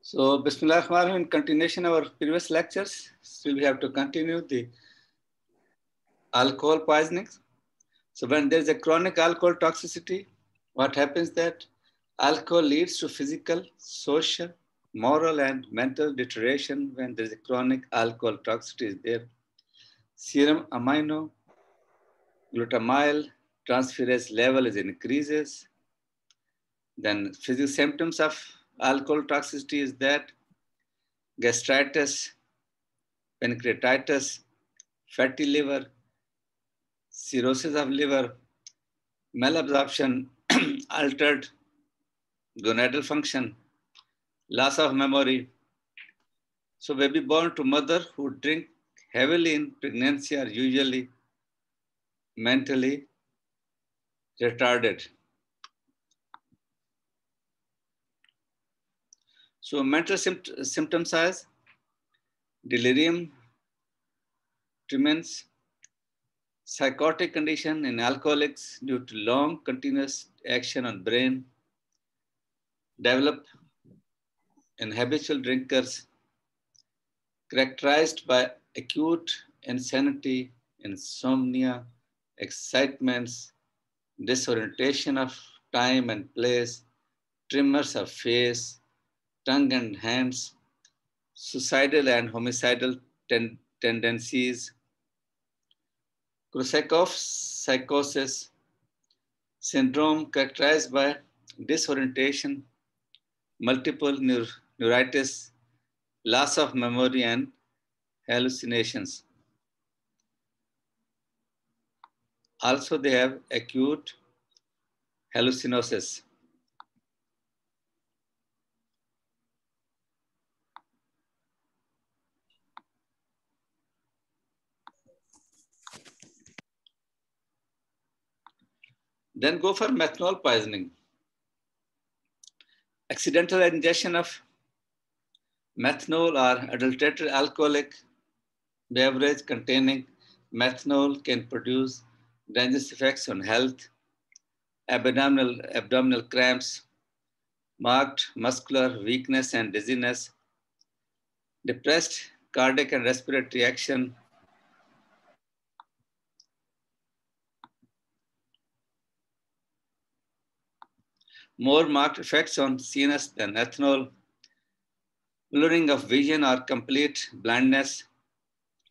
So, Bismillah ar-Rahman ar-Rahim, in continuation of our previous lectures, still we have to continue the alcohol poisoning. So, when there is a chronic alcohol toxicity, what happens that alcohol leads to physical, social, moral, and mental deterioration when there is a chronic alcohol toxicity is there. Serum amino glutamyl transferase level is increases. Then physical symptoms of alcohol toxicity is that gastritis, pancreatitis, fatty liver, cirrhosis of liver, malabsorption, altered gonadal function, loss of memory. So baby born to mother who drink heavily in pregnancy are usually mentally retarded. So mental symptoms as delirium, tremens, psychotic condition in alcoholics due to long continuous action on brain, develop in habitual drinkers, characterized by acute insanity, insomnia, excitements, disorientation of time and place, tremors of face, tongue and hands, suicidal and homicidal tendencies, Korsakoff's psychosis syndrome characterized by disorientation, multiple neuritis, loss of memory, and hallucinations. Also, they have acute hallucinosis. Then go for methanol poisoning. Accidental ingestion of methanol or adulterated alcoholic beverage containing methanol can produce dangerous effects on health, abdominal cramps, marked muscular weakness and dizziness, depressed cardiac and respiratory action, more marked effects on CNS than ethanol, blurring of vision or complete blindness,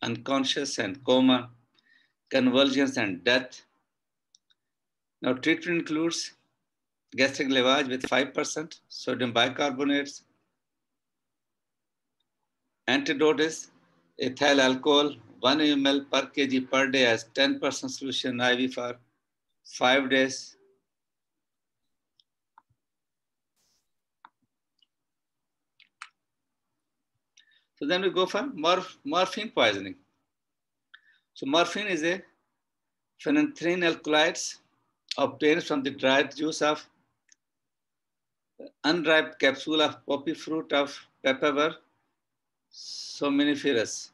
unconscious and coma, convulsions and death. Now treatment includes gastric lavage with 5% sodium bicarbonates. Antidote is ethyl alcohol, 1 ml per kg per day as 10% solution IV for 5 days. So then we go for morphine poisoning. So morphine is a phenanthrene alkaloids obtained from the dried juice of unripe capsule of poppy fruit of Papaver somniferus.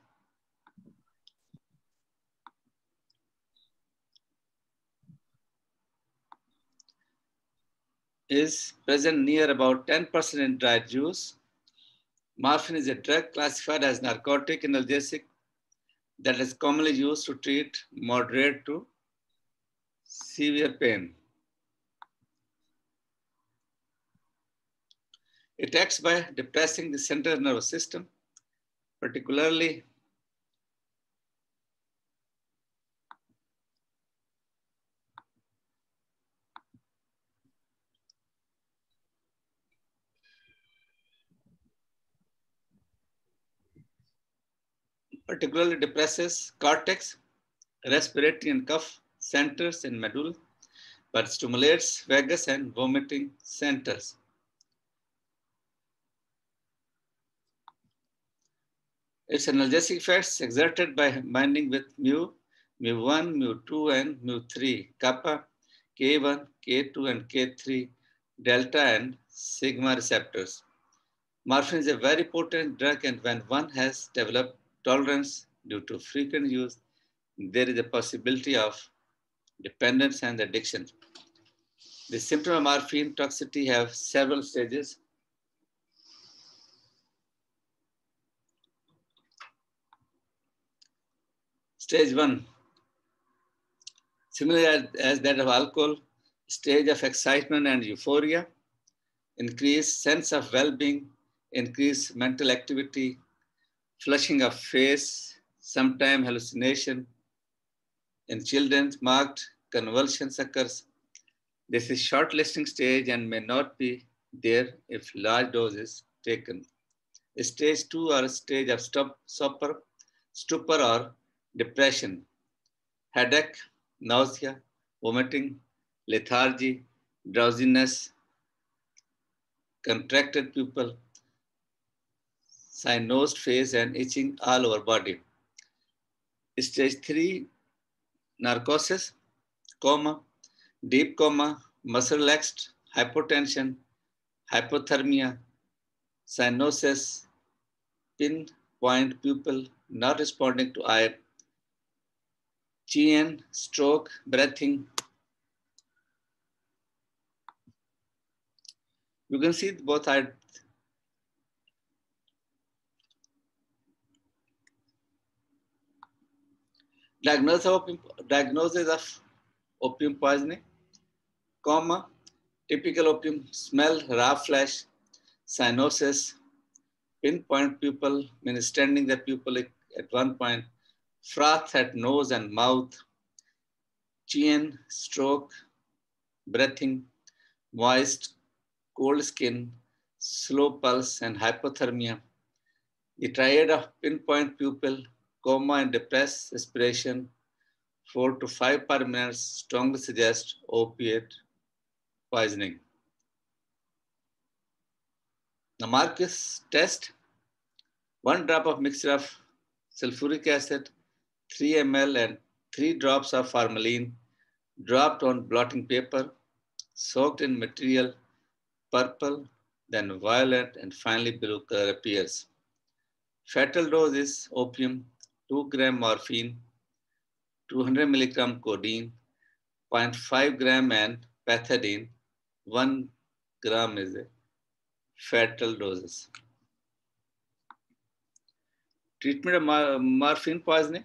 Is present near about 10% in dried juice. Morphine is a drug classified as narcotic analgesic that is commonly used to treat moderate to severe pain. It acts by depressing the central nervous system, particularly depresses cortex, respiratory and cough centers in medulla, but stimulates vagus and vomiting centers. Its analgesic effects exerted by binding with mu1, mu2, and mu3, kappa, K1, K2, and K3, delta, and sigma receptors. Morphine is a very potent drug, and when one has developed tolerance due to frequent use, there is a possibility of dependence and addiction. The symptoms of morphine toxicity have several stages. Stage 1, similar as that of alcohol, stage of excitement and euphoria, increased sense of well-being, increased mental activity, flushing of face, sometimes hallucination. In children, marked convulsions occurs. This is short listing stage and may not be there if large dose is taken. Stage 2 or stage of stupor or depression, headache, nausea, vomiting, lethargy, drowsiness, contracted pupil, cyanosed face and itching all over body. Stage 3, narcosis, coma, deep coma, muscle relaxed, hypotension, hypothermia, cyanosis, pinpoint pupil not responding to eye, GN, stroke, breathing. You can see both are diagnosis of opium poisoning, coma, typical opium smell, raw flesh, cyanosis, pinpoint pupil, means standing the pupil at one point, froth at nose and mouth, GN, stroke, breathing, moist, cold skin, slow pulse, and hypothermia. The triad of pinpoint pupil, coma, and depressed respiration, 4 to 5 per minute, strongly suggest opiate poisoning. The Marcus test, 1 drop of mixture of sulfuric acid, 3 ml, and 3 drops of formalin dropped on blotting paper, soaked in material, purple, then violet, and finally blue color appears. Fatal dose is opium, 2 gram morphine, 200 milligram codeine, 0.5 gram and pethidine, 1 gram is a fatal doses. Treatment of morphine poisoning,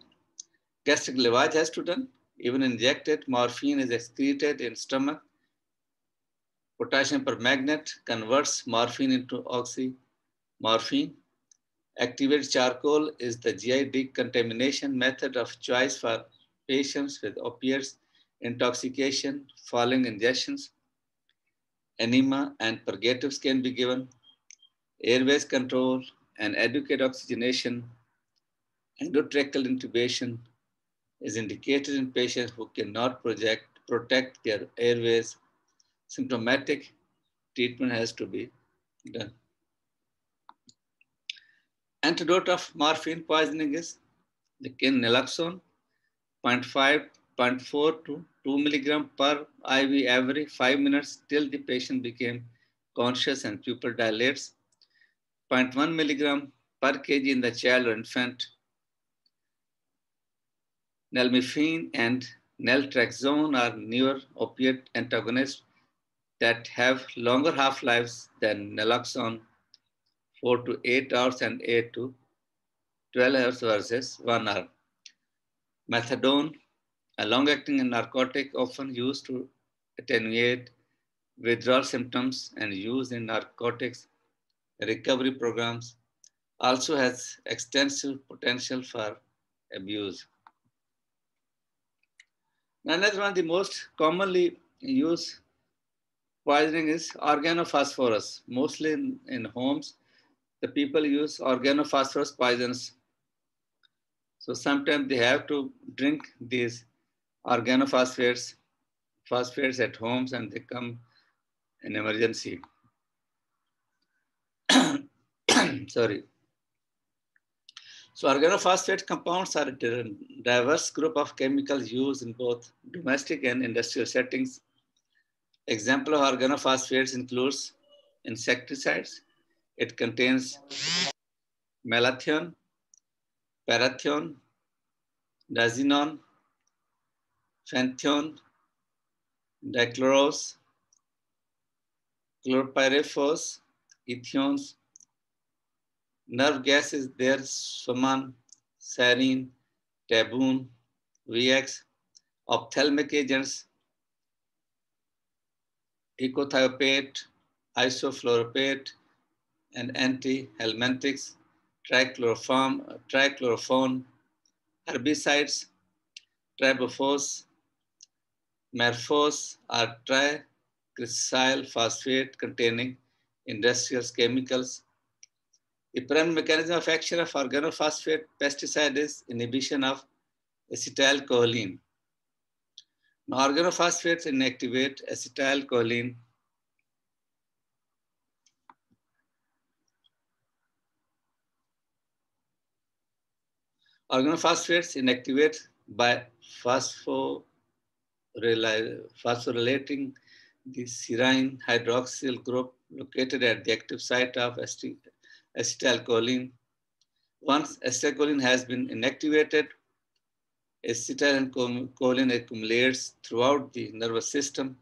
gastric lavage has to be done. Even injected morphine is excreted in stomach. Potassium permanganate converts morphine into oxymorphine. Activated charcoal is the GI decontamination method of choice for patients with opiates intoxication following injections. Enema and purgatives can be given. Airways control and adequate oxygenation, endotracheal intubation is indicated in patients who cannot protect their airways. Symptomatic treatment has to be done. Antidote of morphine poisoning is the naloxone, 0.5, 0.4 to 2 milligram per IV every 5 minutes till the patient became conscious and pupil dilates. 0.1 milligram per kg in the child or infant. Nalmefene and naltrexone are newer opiate antagonists that have longer half-lives than naloxone, 4 to 8 hours and 8 to 12 hours versus 1 hour. Methadone, a long-acting narcotic often used to attenuate withdrawal symptoms and used in narcotics recovery programs, also has extensive potential for abuse. Another one of the most commonly used poisoning is organophosphorus. Mostly in homes, the people use organophosphorus poisons. So sometimes they have to drink these organophosphates at homes and they come in emergency. Sorry. So organophosphate compounds are a diverse group of chemicals used in both domestic and industrial settings. Example of organophosphates includes insecticides. It contains malathion, parathion, dazinon, phentheon, dichlorose, chlorpyrifos, ethiones. Nerve gas is there, suman, serine, taboon, VX, ophthalmic agents, ecothiopate, isofluoropate, and antihelminthics, trichlorophone, herbicides, tribofos, Marphos are triglyceride phosphate containing industrial chemicals. The primary mechanism of action of organophosphate pesticide is inhibition of acetylcholine. Now, organophosphates inactivate acetylcholine. Organophosphates inactivate by phosphorylating the serine hydroxyl group located at the active site of acetylcholine. Once acetylcholine has been inactivated, acetylcholine accumulates throughout the nervous system,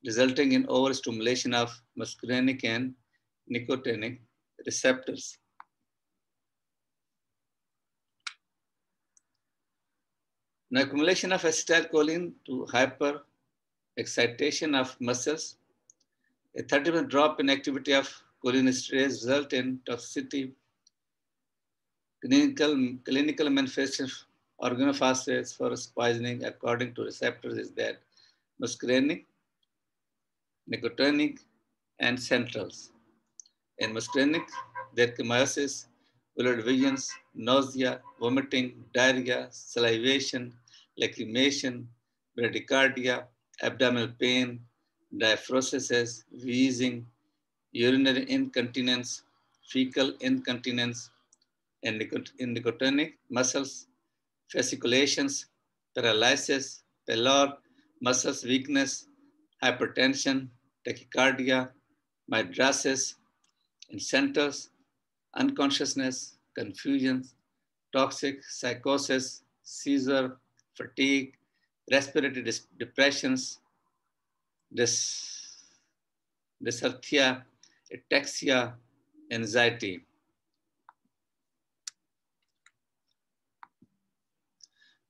resulting in overstimulation of muscarinic and nicotinic receptors. Now, accumulation of acetylcholine to hyperexcitation of muscles, a 30% drop in activity of cholinesterase result in toxicity. Clinical manifestation of organophosphates for poisoning according to receptors is that muscarinic, nicotinic, and centrals. In muscarinic, there are chemosis, blurred visions, nausea, vomiting, diarrhea, salivation, lacrimation, bradycardia, abdominal pain, diaphoresis, wheezing, urinary incontinence, fecal incontinence, and in nicotinic muscles, fasciculations, paralysis, pallor, muscles weakness, hypertension, tachycardia, mydriasis, in centers, unconsciousness, confusion, toxic psychosis, seizure, fatigue, respiratory depressions, dysarthria, ataxia, anxiety.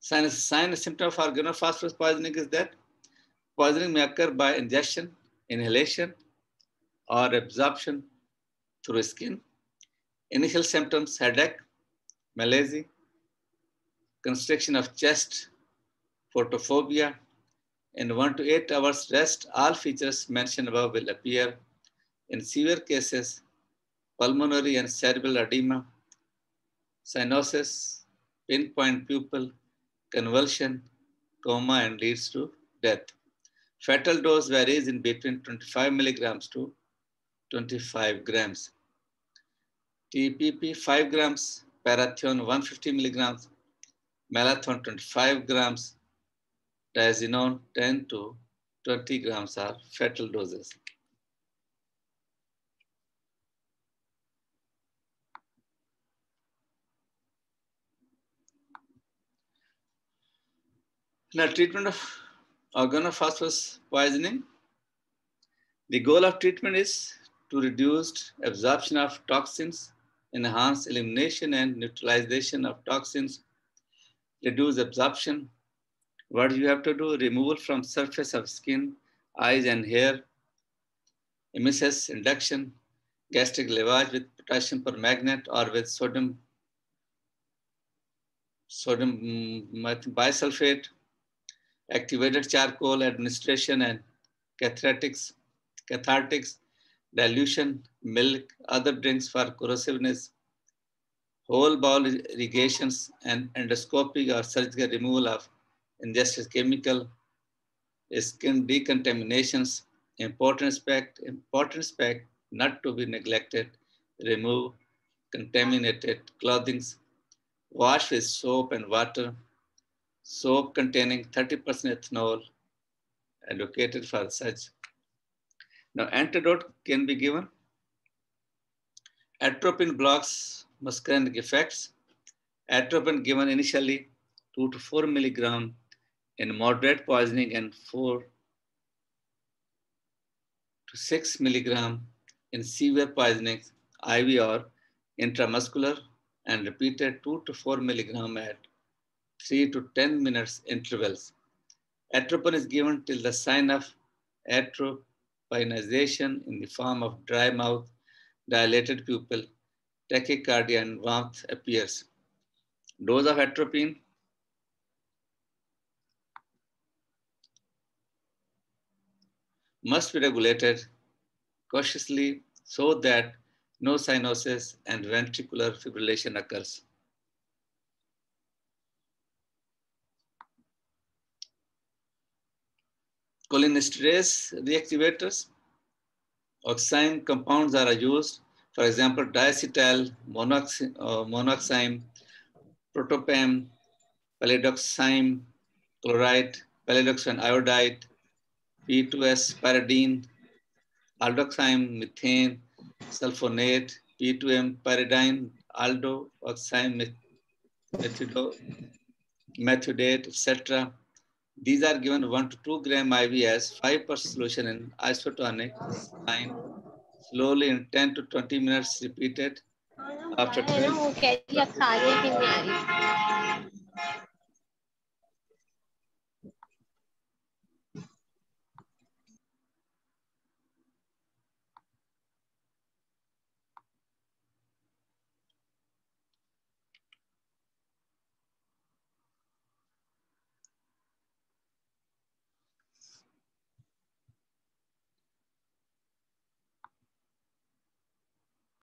Sign and symptom of organophosphorus poisoning is that poisoning may occur by ingestion, inhalation, or absorption through skin. Initial symptoms: headache, malaise, constriction of chest, photophobia. In 1 to 8 hours rest, all features mentioned above will appear. In severe cases, pulmonary and cerebral edema, cyanosis, pinpoint pupil, convulsion, coma, and leads to death. Fatal dose varies in between 25 milligrams to 25 grams. TPP 5 grams, parathion 150 milligrams, Malathion 25 grams, diazinon 10 to 20 grams are fatal doses. Now, treatment of organophosphorus poisoning. The goal of treatment is to reduce absorption of toxins, enhance elimination and neutralization of toxins, reduce absorption. What you have to do: removal from surface of skin, eyes, and hair, emesis induction, gastric lavage with potassium permanganate or with sodium bisulfate, activated charcoal administration, and cathartics, dilution, milk, other drinks for corrosiveness, whole bowel irrigations, and endoscopic or surgical removal of ingested chemical, skin decontaminations. Important aspect not to be neglected: remove contaminated clothing, wash with soap and water, soap containing 30% ethanol, advocated for such. Now, antidote can be given. Atropine blocks muscarinic effects. Atropine given initially 2 to 4 milligram in moderate poisoning and 4 to 6 milligram in severe poisoning, IV or intramuscular, and repeated 2 to 4 milligram at 3 to 10 minutes intervals. Atropine is given till the sign of atropinization in the form of dry mouth, dilated pupil, tachycardia, and warmth appears. Dose of atropine must be regulated cautiously so that no cyanosis and ventricular fibrillation occurs. Cholinesterase reactivators, oxime compounds are used. For example, diacetyl monoxime, protopam, palidoxime chloride, palidoxime iodide, P2S pyridine, aldoxime methane, sulfonate, P2M pyridine, aldoxime methudate, etc. These are given 1 to 2 gram IV as 5% solution in isotonic saline, slowly in 10 to 20 minutes repeated after 12.